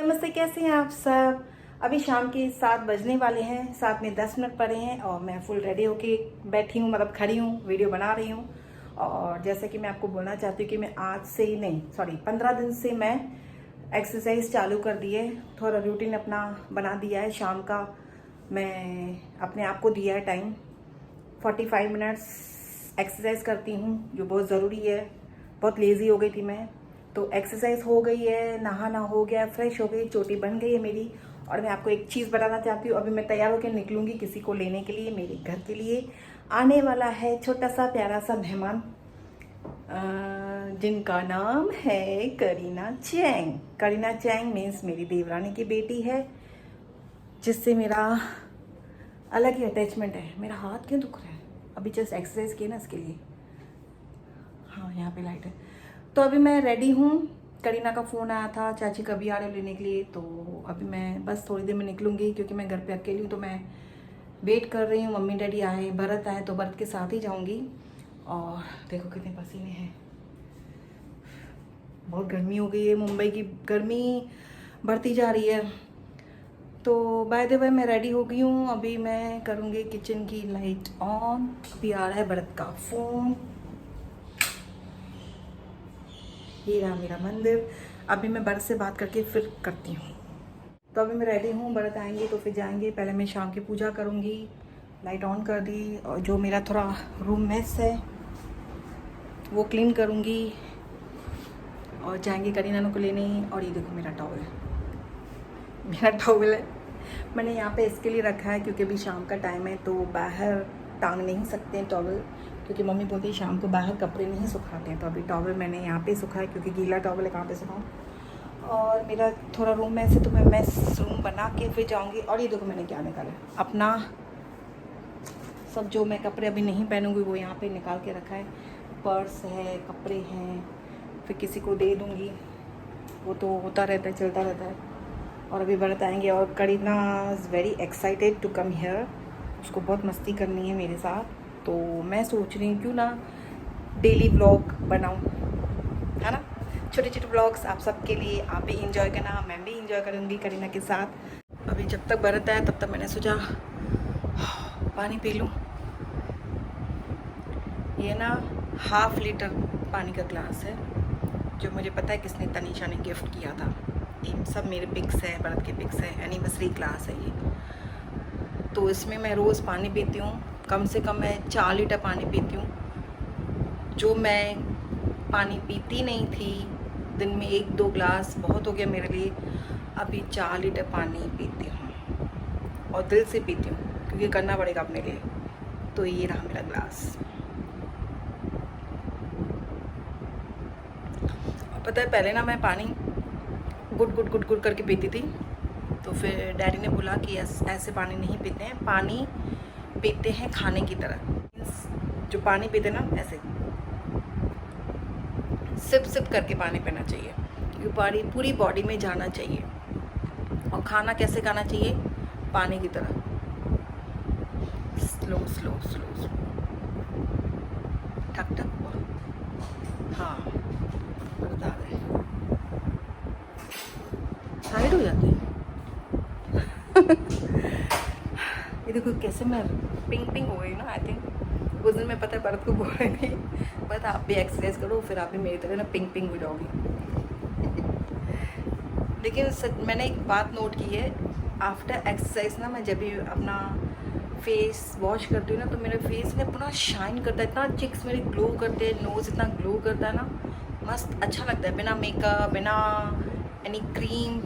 नमस्ते, कैसे हैं आप सब। अभी शाम के 7 बजने वाले हैं, 7 में 10 मिनट पड़े हैं और मैं फुल रेडी होके बैठी हूँ, मतलब खड़ी हूँ, वीडियो बना रही हूँ। और जैसे कि मैं आपको बोलना चाहती हूँ कि मैं आज से ही नहीं, 15 दिन से मैं एक्सरसाइज चालू कर दी है। थोड़ा रूटीन अपना बना दिया है। शाम का मैं अपने आप को दिया है टाइम, 45 मिनट्स एक्सरसाइज करती हूँ, जो बहुत ज़रूरी है। बहुत लेज़ी हो गई थी मैं, तो एक्सरसाइज हो गई है, नहाना हो गया, फ्रेश हो गई, चोटी बन गई है मेरी। और मैं आपको एक चीज़ बताना चाहती हूँ, अभी मैं तैयार होकर निकलूँगी किसी को लेने के लिए। मेरे घर के लिए आने वाला है छोटा सा प्यारा सा मेहमान, जिनका नाम है Kareena Chang. Kareena Chang means मेरी देवरानी की बेटी है, जिससे मेरा अलग ही अटैचमेंट है। मेरा हाथ क्यों दुख रहा है? अभी जस्ट एक्सरसाइज किया ना, इसके लिए। हाँ, यहाँ पे लाइट है। तो अभी मैं रेडी हूँ। करीना का फ़ोन आया था, चाची कभी आ रहे हो लेने के लिए। तो अभी मैं बस थोड़ी देर में निकलूँगी, क्योंकि मैं घर पे अकेली हूँ, तो मैं वेट कर रही हूँ। मम्मी डैडी आए, भरत आए, तो भरत के साथ ही जाऊँगी। और देखो कितने पसीने हैं, बहुत गर्मी हो गई है। मुंबई की गर्मी बढ़ती जा रही है। तो बाय द वे मैं रेडी हो गई हूँ। अभी मैं करूँगी किचन की लाइट ऑन। अभी आ रहा है भरत का फ़ोन। ये रहा मेरा मंदिर। अभी मैं भरत से बात करके फिर करती हूँ। तो अभी मैं रेडी हूँ, भरत आएंगे तो फिर जाएंगे। पहले मैं शाम की पूजा करूँगी, लाइट ऑन कर दी, और जो मेरा थोड़ा रूम मेस है वो क्लीन करूँगी, और जाएंगे करीना को लेने। और ये देखो मेरा टॉवल, है। मैंने यहाँ पे इसके लिए रखा है क्योंकि अभी शाम का टाइम है, तो बाहर टांग नहीं सकते हैं टॉवल, क्योंकि मम्मी बोलती है शाम को बाहर कपड़े नहीं सुखाते हैं। तो अभी टॉवल मैंने यहाँ पे सुखाया, क्योंकि गीला टॉवल है, कहाँ पे सुखाऊँ। और मेरा थोड़ा रूम में से, तो मैं मेस रूम बना के फिर जाऊँगी। और ये देखो मैंने क्या निकाला, अपना सब जो मैं कपड़े अभी नहीं पहनूँगी वो यहाँ पे निकाल के रखा है। पर्स है, कपड़े हैं, फिर किसी को दे दूँगी, वो तो होता रहता है, चलता रहता है। और अभी भरत आएंगे, और Kareena is very excited to come here. उसको बहुत मस्ती करनी है मेरे साथ। तो मैं सोच रही हूँ क्यों ना डेली व्लॉग बनाऊँ, है ना। छोटे छोटे व्लॉग्स आप सबके लिए, आप भी इंजॉय करना, मैं भी इंजॉय करूँगी करीना के साथ। अभी जब तक भरत आया तब तक मैंने सोचा पानी पी लूँ। ये ना 1/2 लीटर पानी का ग्लास है, जो मुझे पता है किसने, तनीषा ने गिफ्ट किया था। ये सब मेरे पिक्स हैं, भरत के पिक्स हैं, एनिवर्सरी ग्लास है ये। तो इसमें मैं रोज़ पानी पीती हूँ, कम से कम मैं 4 लीटर पानी पीती हूँ। जो मैं पानी पीती नहीं थी, दिन में 1-2 ग्लास बहुत हो गया मेरे लिए। अभी 4 लीटर पानी पीती हूँ, और दिल से पीती हूँ, क्योंकि करना पड़ेगा अपने लिए। तो ये रहा मेरा ग्लास। और पता है, पहले ना मैं पानी गुट गुट गुट गुट करके पीती थी। तो फिर डैडी ने बोला कि ऐसे पानी नहीं पीते हैं, पानी पीते हैं खाने की तरह। जो पानी पीते ना, ऐसे सिप सिप करके पानी पीना चाहिए, क्योंकि पानी पूरी बॉडी में जाना चाहिए। और खाना कैसे खाना चाहिए? पानी की तरह, स्लो स्लो स्लो स्लो, ठक ठक हुआ। हाँ, बता रहे साइड हो जाते हैं। ये देखो कैसे मैं पिंक पिंक हो गई ना। आई थिंक उस दिन मैं, पता है, भरत को बोल रही थी, बट आप भी एक्सरसाइज करो, फिर आप भी मेरी तरह ना पिंक पिंक हो जाओगी। लेकिन मैंने एक बात नोट की है, आफ्टर एक्सरसाइज ना, मैं जब भी अपना फेस वॉश करती हूँ ना, तो मेरे फेस में पूरा शाइन करता है, इतना चिक्स मेरे ग्लो करते हैं, नोज़ इतना ग्लो करता है ना, मस्त अच्छा लगता है। बिना मेकअप, बिना एनी क्रीम,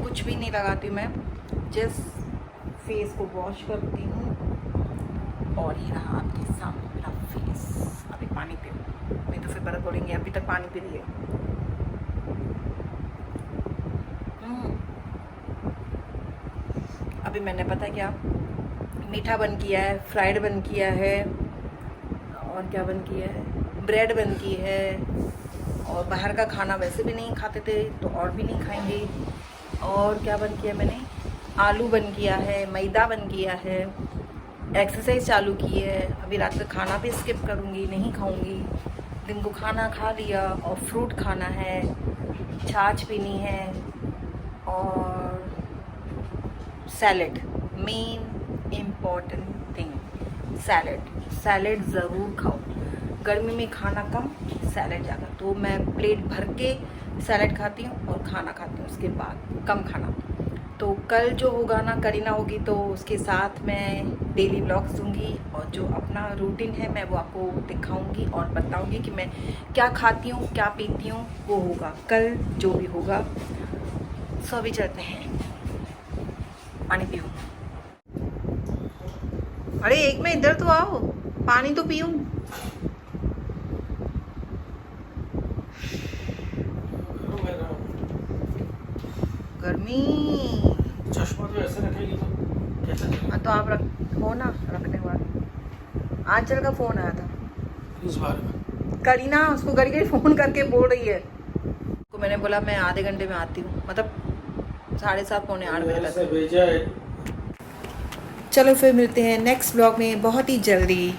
कुछ भी नहीं लगाती हूँ मैं, जस्ट फेस को वॉश करती हूँ। और ये रहा आपके सामने मेरा फेस। अभी पानी पियो, नहीं तो फिर भरत बोलेंगे अभी तक पानी पी रही है। अभी मैंने, पता है क्या, मीठा बन किया है, फ्राइड बन किया है, और क्या बन किया है, ब्रेड बन की है। और बाहर का खाना वैसे भी नहीं खाते थे, तो और भी नहीं खाएंगे। और क्या बन किया मैंने, आलू बन किया है, मैदा बन किया है, एक्सरसाइज चालू की है। अभी रात का खाना भी स्किप करूँगी, नहीं खाऊँगी। दिन को खाना खा लिया, और फ्रूट खाना है, छाछ पीनी है, और salad, main important thing salad ज़रूर खाओ। गर्मी में खाना कम, सैलेड ज़्यादा। तो मैं प्लेट भर के सैलेड खाती हूँ और खाना खाती हूँ उसके बाद, कम खाना। तो कल जो होगा ना, करीना होगी तो उसके साथ मैं डेली व्लॉग्स दूँगी और जो अपना रूटीन है मैं वो आपको दिखाऊंगी और बताऊंगी कि मैं क्या खाती हूँ, क्या पीती हूँ, वो होगा कल जो भी होगा। सो अभी चलते हैं, पानी पीऊँ। अरे एक मिनट इधर तो आओ, पानी तो पीऊँ। गर्मी। चश्मा तो ऐसे रखेगी तो कैसे? हाँ तो आप हो ना रखने वाले। आंचल का फोन आया था इस बारे में करीना उसको गड़ी फोन करके बोल रही है तो मैंने बोला मैं आधे घंटे में आती हूँ, मतलब 7:30 पौने 8 बजे ऐसे तक। भेजा है। चलो फिर मिलते हैं नेक्स्ट ब्लॉग में बहुत ही जल्दी।